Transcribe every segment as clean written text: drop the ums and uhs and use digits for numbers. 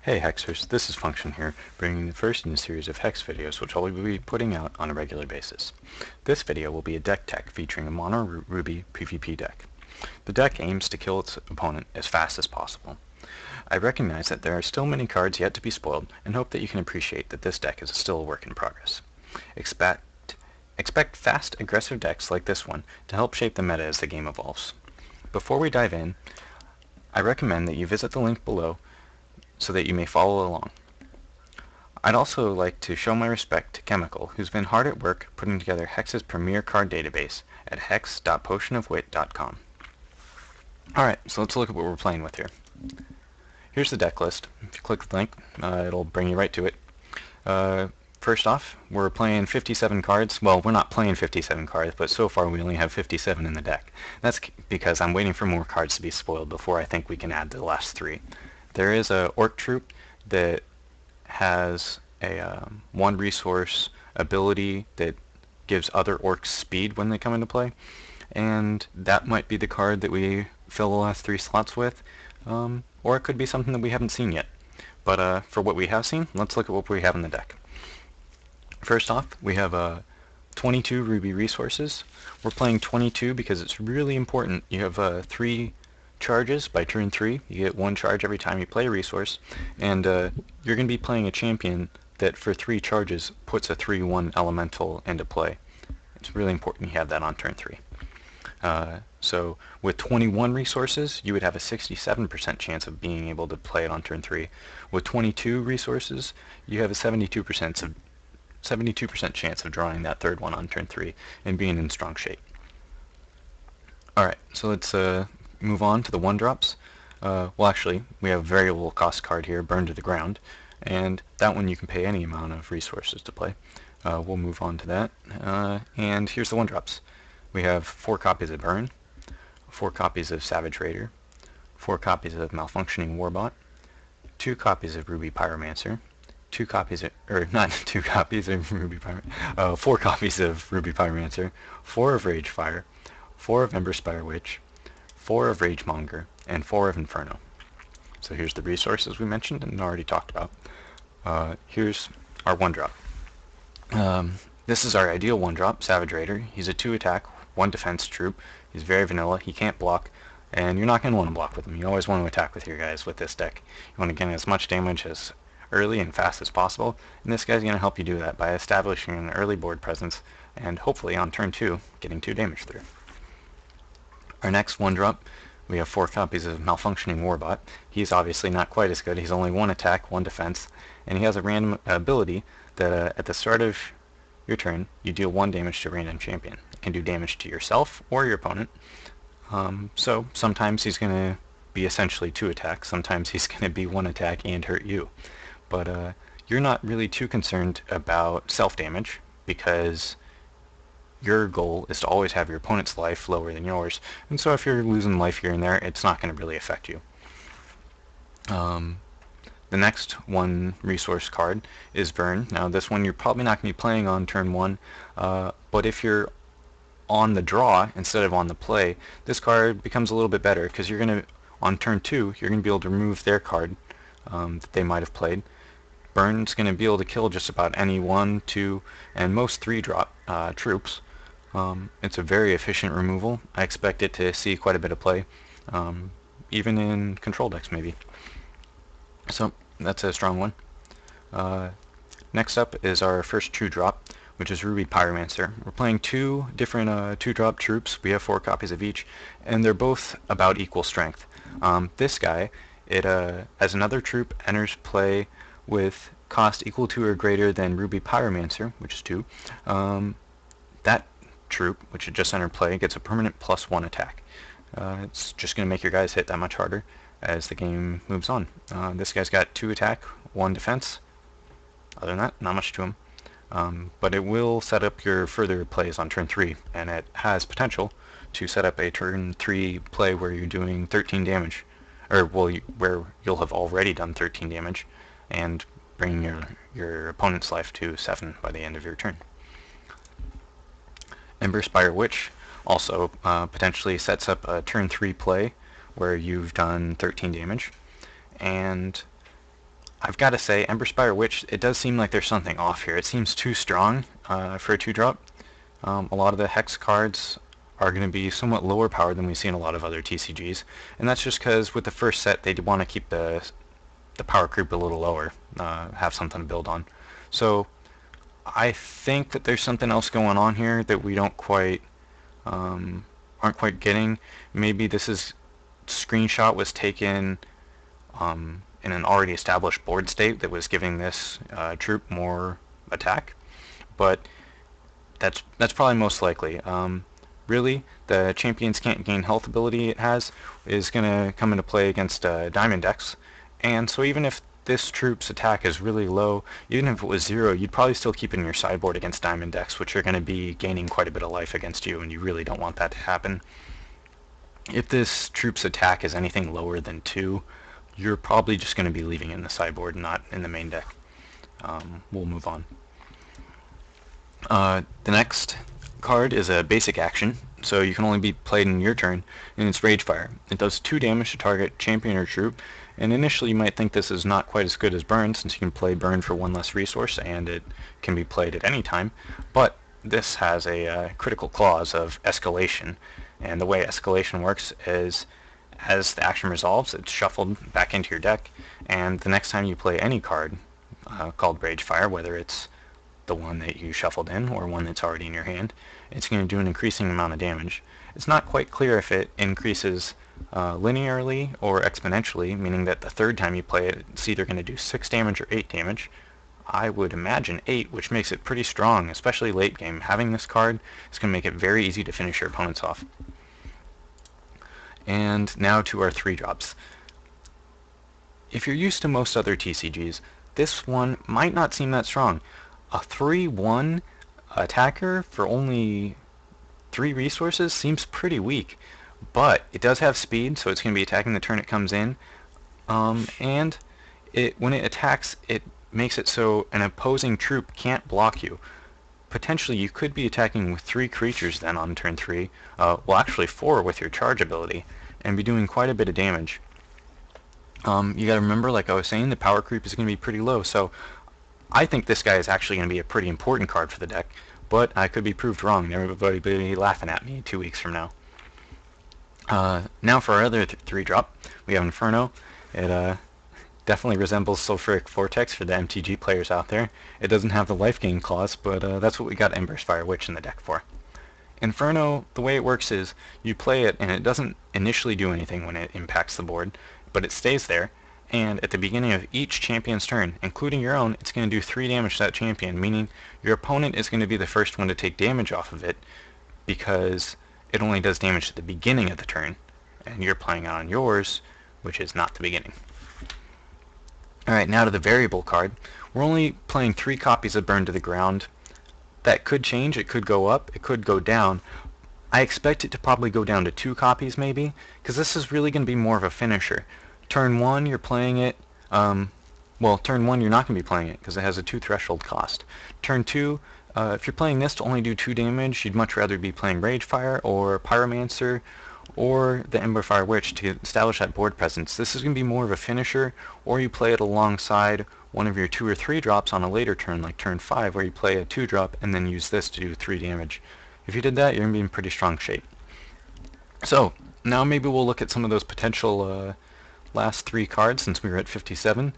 Hey Hexers, this is Function here, bringing the first in a series of Hex videos which I'll be putting out on a regular basis. This video will be a deck tech featuring a mono Ruby PvP deck. The deck aims to kill its opponent as fast as possible. I recognize that there are still many cards yet to be spoiled, and hope that you can appreciate that this deck is still a work in progress. Expect fast, aggressive decks like this one to help shape the meta as the game evolves. Before we dive in, I recommend that you visit the link below so that you may follow along. I'd also like to show my respect to Chemical, who's been hard at work putting together Hex's premier card database at hex.potionofwit.com. Alright, so let's look at what we're playing with here. Here's the deck list. If you click the link, it'll bring you right to it. First off, we're playing 57 cards. Well, we're not playing 57 cards, but so far we only have 57 in the deck. That's because I'm waiting for more cards to be spoiled before I think we can add the last 3. There is a orc troop that has a 1 resource ability that gives other orcs speed when they come into play, and that might be the card that we fill the last 3 slots with, or it could be something that we haven't seen yet. But for what we have seen, let's look at what we have in the deck. First off, we have 22 ruby resources. We're playing 22 because it's really important. You have 3 charges by turn 3. You get 1 charge every time you play a resource, and you're going to be playing a champion that for 3 charges puts a 3/1 elemental into play. It's really important you have that on turn 3. So with 21 resources, you would have a 67% chance of being able to play it on turn 3. With 22 resources, you have a 72% chance of drawing that 3rd one on turn 3 and being in strong shape. Alright, so let's move on to the 1-drops. Well, actually, we have a variable cost card here, Burn to the Ground, and that one you can pay any amount of resources to play. We'll move on to that. And here's the 1-drops. We have 4 copies of Burn, 4 copies of Savage Raider, 4 copies of Malfunctioning Warbot, 2 copies of Ruby Pyromancer, 2 copies of, or not 2 copies of Ruby Pyromancer, 4 copies of Ruby Pyromancer, 4 of Ragefire, 4 of Emberspire Witch, 4 of Ragemonger, and 4 of Inferno. So here's the resources we mentioned and already talked about. Here's our 1-drop. This is our ideal 1-drop, Savage Raider. He's a 2 attack, 1 defense troop. He's very vanilla, he can't block, and you're not going to want to block with him. You always want to attack with your guys with this deck. You want to get as much damage as early and fast as possible, and this guy's going to help you do that by establishing an early board presence and hopefully on turn 2 getting 2 damage through. Our next 1-drop, we have 4 copies of Malfunctioning Warbot. He's obviously not quite as good. He's only 1 attack, 1 defense, and he has a random ability that at the start of your turn, you deal 1 damage to a random champion. It can do damage to yourself or your opponent. So sometimes he's going to be essentially 2 attacks. Sometimes he's going to be 1 attack and hurt you. But you're not really too concerned about self-damage because your goal is to always have your opponent's life lower than yours, and so if you're losing life here and there, it's not going to really affect you. The next 1 resource card is Burn. Now this one you're probably not going to be playing on turn 1, but if you're on the draw instead of on the play, this card becomes a little bit better because you're going to, on turn 2, you're going to be able to remove their card that they might have played. Burn's going to be able to kill just about any 1, 2, and most 3-drop troops. It's a very efficient removal. I expect it to see quite a bit of play, even in control decks maybe. So that's a strong one. Next up is our first 2-drop, which is Ruby Pyromancer. We're playing 2 different 2-drop troops. We have 4 copies of each, and they're both about equal strength. This guy, as another troop, enters play with cost equal to or greater than Ruby Pyromancer, which is 2. That troop, which had just entered play, gets a permanent +1 attack. It's just going to make your guys hit that much harder as the game moves on. This guy's got 2 attack, 1 defense. Other than that, not much to him. But it will set up your further plays on turn 3, and it has potential to set up a turn 3 play where you're doing 13 damage, or well, where you'll have already done 13 damage, and bring your opponent's life to 7 by the end of your turn. Emberspire Witch also potentially sets up a turn 3 play where you've done 13 damage, and I've got to say, Emberspire Witch, it does seem like there's something off here. It seems too strong for a 2-drop. A lot of the Hex cards are going to be somewhat lower powered than we see in a lot of other TCGs, and that's just because with the first set they want to keep the power creep a little lower, have something to build on. So I think that there's something else going on here that we don't quite aren't quite getting. Maybe this screenshot was taken in an already established board state that was giving this troop more attack, but that's probably most likely. Really, the Champions Can't Gain Health ability it has is going to come into play against Diamond decks, and so even if this troop's attack is really low, even if it was 0, you'd probably still keep it in your sideboard against Diamond decks, which are going to be gaining quite a bit of life against you, and you really don't want that to happen. If this troop's attack is anything lower than 2, you're probably just going to be leaving it in the sideboard, not in the main deck. We'll move on. The next card is a basic action, so you can only be played in your turn, and it's Ragefire. It does 2 damage to target champion or troop, and initially you might think this is not quite as good as Burn, since you can play Burn for 1 less resource, and it can be played at any time, but this has a critical clause of escalation, and the way escalation works is as the action resolves, it's shuffled back into your deck, and the next time you play any card called Ragefire, whether it's the one that you shuffled in or one that's already in your hand, it's going to do an increasing amount of damage. It's not quite clear if it increases linearly or exponentially, meaning that the third time you play it, it's either going to do 6 damage or 8 damage. I would imagine 8, which makes it pretty strong, especially late game. Having this card is going to make it very easy to finish your opponents off. And now to our 3-drops. If you're used to most other TCGs, this one might not seem that strong. A 3/1 attacker for only 3 resources seems pretty weak, but it does have speed, so it's going to be attacking the turn it comes in, and when it attacks, it makes it so an opposing troop can't block you. Potentially you could be attacking with 3 creatures then on turn 3, well actually 4 with your charge ability, and be doing quite a bit of damage. You gotta remember, like I was saying, the power creep is going to be pretty low, so I think this guy is actually going to be a pretty important card for the deck, but I could be proved wrong, and everybody will be laughing at me 2 weeks from now. Now for our other 3-drop, we have Inferno. It definitely resembles Sulfuric Vortex for the MTG players out there. It doesn't have the life gain clause, but that's what we got Emberspire Witch in the deck for. Inferno, the way it works is you play it and it doesn't initially do anything when it impacts the board, but it stays there, and at the beginning of each champion's turn, including your own, it's going to do 3 damage to that champion, meaning your opponent is going to be the first one to take damage off of it because it only does damage at the beginning of the turn, and you're playing on yours, which is not the beginning. Alright, now to the variable card. We're only playing 3 copies of Burn to the Ground. That could change, it could go up, it could go down. I expect it to probably go down to 2 copies maybe, because this is really going to be more of a finisher. Turn 1 you're playing it, well turn 1 you're not going to be playing it because it has a 2 threshold cost. Turn 2, if you're playing this to only do 2 damage, you'd much rather be playing Ragefire or Pyromancer or the Emberfire Witch to establish that board presence. This is going to be more of a finisher, or you play it alongside one of your 2 or 3 drops on a later turn, like turn 5, where you play a 2-drop and then use this to do 3 damage. If you did that, you're going to be in pretty strong shape. So, now maybe we'll look at some of those potential last 3 cards since we were at 57.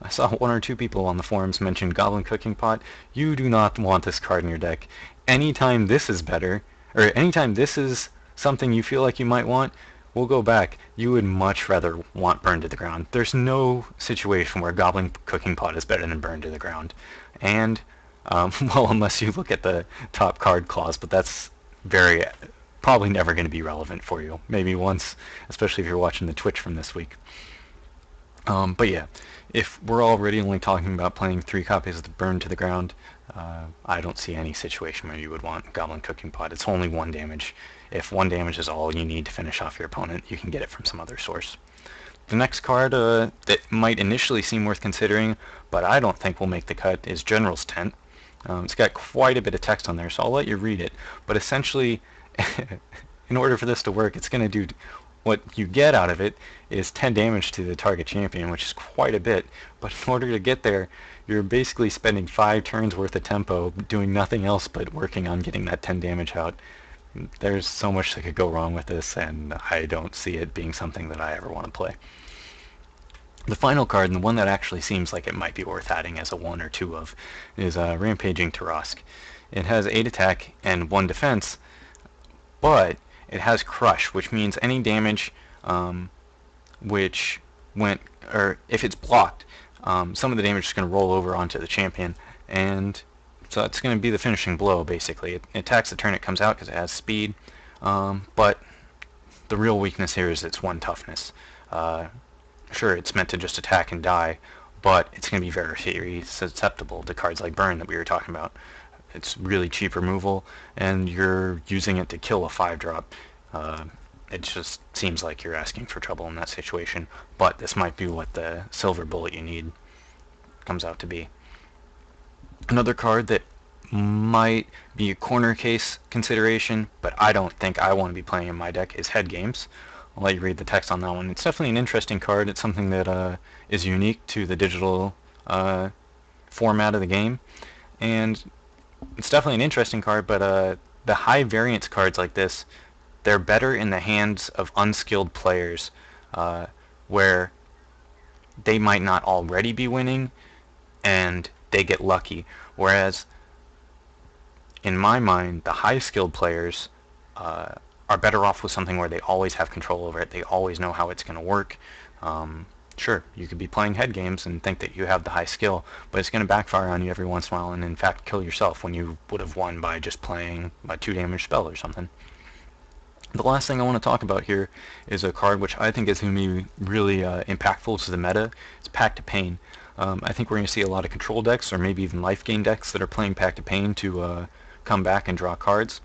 I saw 1 or 2 people on the forums mention Goblin Cooking Pot. You do not want this card in your deck. Anytime this is better, or anytime this is something you feel like you might want, we'll go back. You would much rather want Burn to the Ground. There's no situation where Goblin Cooking Pot is better than Burn to the Ground. And, well, unless you look at the top card clause, but that's probably never going to be relevant for you. Maybe once, especially if you're watching the Twitch from this week. But yeah, if we're already only talking about playing 3 copies of the Burn to the Ground, I don't see any situation where you would want Goblin Cooking Pot. It's only 1 damage. If 1 damage is all you need to finish off your opponent, you can get it from some other source. The next card that might initially seem worth considering, but I don't think will make the cut, is General's Tent. It's got quite a bit of text on there, so I'll let you read it. But essentially, in order for this to work, it's going to do what you get out of it is 10 damage to the target champion, which is quite a bit, but in order to get there, you're basically spending 5 turns worth of tempo doing nothing else but working on getting that 10 damage out. There's so much that could go wrong with this, and I don't see it being something that I ever want to play. The final card, and the one that actually seems like it might be worth adding as a 1 or 2 of, is Rampaging Tarask. It has 8 attack and 1 defense, but it has Crush, which means any damage which went, or if it's blocked, some of the damage is going to roll over onto the champion, and so that's going to be the finishing blow, basically. It attacks the turn it comes out because it has speed, but the real weakness here is its 1 toughness. Sure, it's meant to just attack and die, but it's going to be very susceptible to cards like Burn that we were talking about. It's really cheap removal, and you're using it to kill a 5-drop. It just seems like you're asking for trouble in that situation, but this might be what the silver bullet you need comes out to be. Another card that might be a corner case consideration, but I don't think I want to be playing in my deck, is Head Games. I'll let you read the text on that one. It's definitely an interesting card. It's something that is unique to the digital format of the game, and it's definitely an interesting card, but the high variance cards like this, they're better in the hands of unskilled players where they might not already be winning and they get lucky. Whereas, in my mind, the high skilled players are better off with something where they always have control over it. They always know how it's going to work. Sure, you could be playing head games and think that you have the high skill, but it's going to backfire on you every once in a while and in fact kill yourself when you would have won by just playing a 2 damage spell or something. The last thing I want to talk about here is a card which I think is going to be really impactful to the meta. It's Pact of Pain. I think we're going to see a lot of control decks, or maybe even life gain decks, that are playing Pact of Pain to come back and draw cards.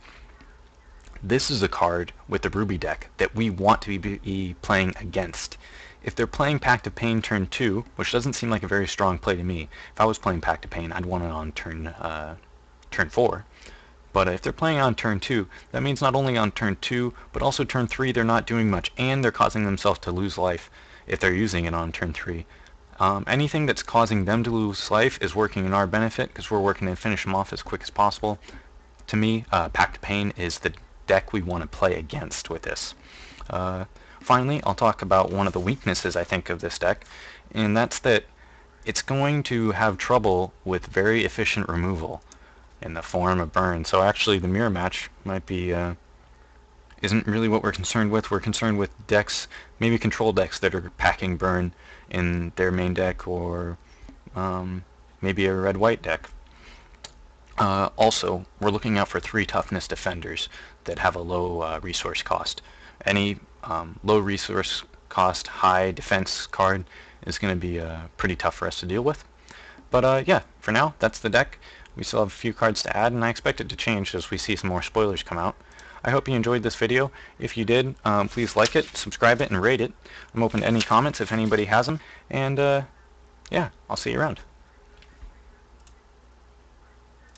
This is a card with the Ruby deck that we want to be playing against. If they're playing Pact of Pain turn 2, which doesn't seem like a very strong play to me, if I was playing Pact of Pain, I'd want it on turn 4. But if they're playing on turn 2, that means not only on turn 2, but also turn 3 they're not doing much, and they're causing themselves to lose life if they're using it on turn 3. Anything that's causing them to lose life is working in our benefit, because we're working to finish them off as quick as possible. To me, Pact of Pain is the deck we want to play against with this. Finally, I'll talk about one of the weaknesses, I think, of this deck, and that's that it's going to have trouble with very efficient removal in the form of Burn. So actually the mirror match might be isn't really what we're concerned with. We're concerned with decks, maybe control decks that are packing Burn in their main deck, or maybe a red-white deck. Also, we're looking out for 3 toughness defenders that have a low resource cost. Any low resource cost, high defense card is going to be pretty tough for us to deal with. But yeah, for now, that's the deck. We still have a few cards to add, and I expect it to change as we see some more spoilers come out. I hope you enjoyed this video. If you did, please like it, subscribe it, and rate it. I'm open to any comments if anybody has them, and yeah, I'll see you around.